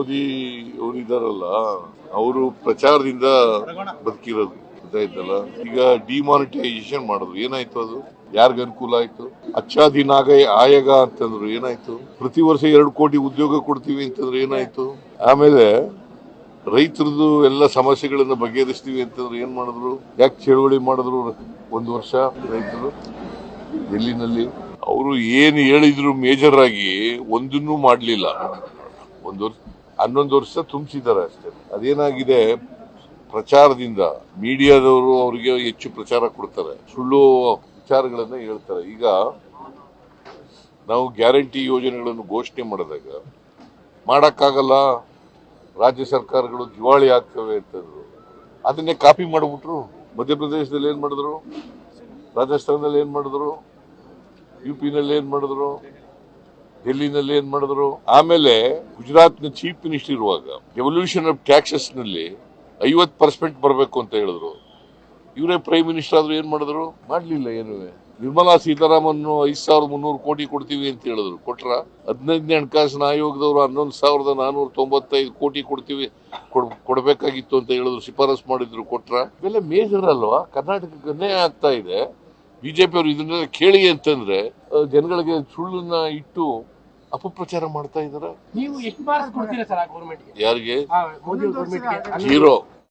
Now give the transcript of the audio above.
ಮೋದಿ ಅವರು ಇದಾರಲ್ಲ, ಅವರು ಪ್ರಚಾರದಿಂದ ಬದುಕಿರೋದು ಗೊತ್ತಾಯ್ತಲ್ಲ. ಈಗ ಡಿಮಾನಿಟೈಸೇಷನ್ ಮಾಡಿದ್ರು, ಏನಾಯ್ತು ಅದು? ಯಾರಿಗ ಅನುಕೂಲ ಆಯ್ತು? ಅಚ್ಚಾದಿನಾಗ ಆಯಗ ಅಂತಂದ್ರು, ಏನಾಯ್ತು? ಪ್ರತಿ ವರ್ಷ 2 ಕೋಟಿ ಉದ್ಯೋಗ ಕೊಡ್ತೀವಿ ಅಂತಂದ್ರೆ ಏನಾಯ್ತು? ಆಮೇಲೆ ರೈತರದು ಎಲ್ಲ ಸಮಸ್ಯೆಗಳನ್ನ ಬಗೆಹರಿಸ್ತೀವಿ ಅಂತಂದ್ರೆ ಏನ್ ಮಾಡಿದ್ರು? ಯಾಕೆ ಚಳವಳಿ ಮಾಡಿದ್ರು 1 ವರ್ಷ ರೈತರು ಡೆಲ್ಲಿನಲ್ಲಿ? ಅವರು ಏನ್ ಹೇಳಿದ್ರು ಮೇಜರ್ ಆಗಿ ಒಂದನ್ನೂ ಮಾಡ್ಲಿಲ್ಲ. 11 ವರ್ಷ ತುಂಬಿಸಿದ್ದಾರೆ ಅಷ್ಟೇ. ಅದೇನಾಗಿದೆ, ಪ್ರಚಾರದಿಂದ ಮೀಡಿಯಾದವರು ಅವರಿಗೆ ಹೆಚ್ಚು ಪ್ರಚಾರ ಕೊಡ್ತಾರೆ, ಸುಳ್ಳು ವಿಚಾರಗಳನ್ನ ಹೇಳ್ತಾರೆ. ಈಗ ನಾವು ಗ್ಯಾರಂಟಿ ಯೋಜನೆಗಳನ್ನು ಘೋಷಣೆ ಮಾಡಿದಾಗ ಮಾಡಕ್ಕಾಗಲ್ಲ, ರಾಜ್ಯ ಸರ್ಕಾರಗಳು ದಿವಾಳಿ ಆಗ್ತವೆ ಅಂತಂದ್ರು. ಅದನ್ನೇ ಕಾಪಿ ಮಾಡಿಬಿಟ್ರು. ಮಧ್ಯಪ್ರದೇಶದಲ್ಲಿ ಏನ್ ಮಾಡಿದ್ರು, ರಾಜಸ್ಥಾನದಲ್ಲಿ ಏನ್ ಮಾಡಿದ್ರು, ಯುಪಿನಲ್ಲಿ ಏನ್ ಮಾಡಿದ್ರು, ಡೆಲ್ಲಿನಲ್ಲಿ ಏನ್ ಮಾಡಿದ್ರು. ಆಮೇಲೆ ಗುಜರಾತ್ ನ ಚೀಫ್ ಮಿನಿಸ್ಟರ್ ಇರುವಾಗ ಎವಲ್ಯೂಷನ್ ಆಫ್ ಟ್ಯಾಕ್ಸಸ್ ನಲ್ಲಿ 50% ಬರಬೇಕು ಅಂತ ಹೇಳಿದ್ರು. ಇವರೇ ಪ್ರೈಮ್ ಮಿನಿಸ್ಟರ್ ಆದ್ರೂ ಏನ್ ಮಾಡಿದ್ರು? ಮಾಡ್ಲಿಲ್ಲ ಏನು. ನಿರ್ಮಲಾ ಸೀತಾರಾಮನ್ 5,300 ಕೋಟಿ ಕೊಡ್ತೀವಿ ಅಂತ ಹೇಳಿದ್ರು, ಕೊಟ್ರ? 15ನೇ ಹಣಕಾಸಿನ ಆಯೋಗದವರು 11,495 ಕೋಟಿ ಕೊಡ್ತೀವಿ, ಕೊಡಬೇಕಾಗಿತ್ತು ಅಂತ ಹೇಳಿದ್ರು, ಶಿಫಾರಸ್ ಮಾಡಿದ್ರು, ಕೊಟ್ರ? ಇವೆಲ್ಲ ಮೇಜರ್ ಅಲ್ವಾ? ಕರ್ನಾಟಕಕ್ಕೆ ಅನ್ಯಾಯ ಆಗ್ತಾ ಇದೆ. ಬಿಜೆಪಿ ಅವರು ಇದನ್ನೆಲ್ಲ ಕೇಳಿ ಅಂತಂದ್ರೆ ಜನಗಳಿಗೆ ಸುಳ್ಳನ್ನ ಇಟ್ಟು ಅಪಪ್ರಚಾರ ಮಾಡ್ತಾ ಇದಾರೆ. ನೀವು ಎಷ್ಟು ಬಾರ್ ಕೊಡ್ತೀರಾ ಸರ್ ಗೌರ್ಮೆಂಟ್ಗೆ? ಯಾರಿಗೆ? ಮೋದಿ ಗೌರ್ಮೆಂಟ್ಗೆ? 0.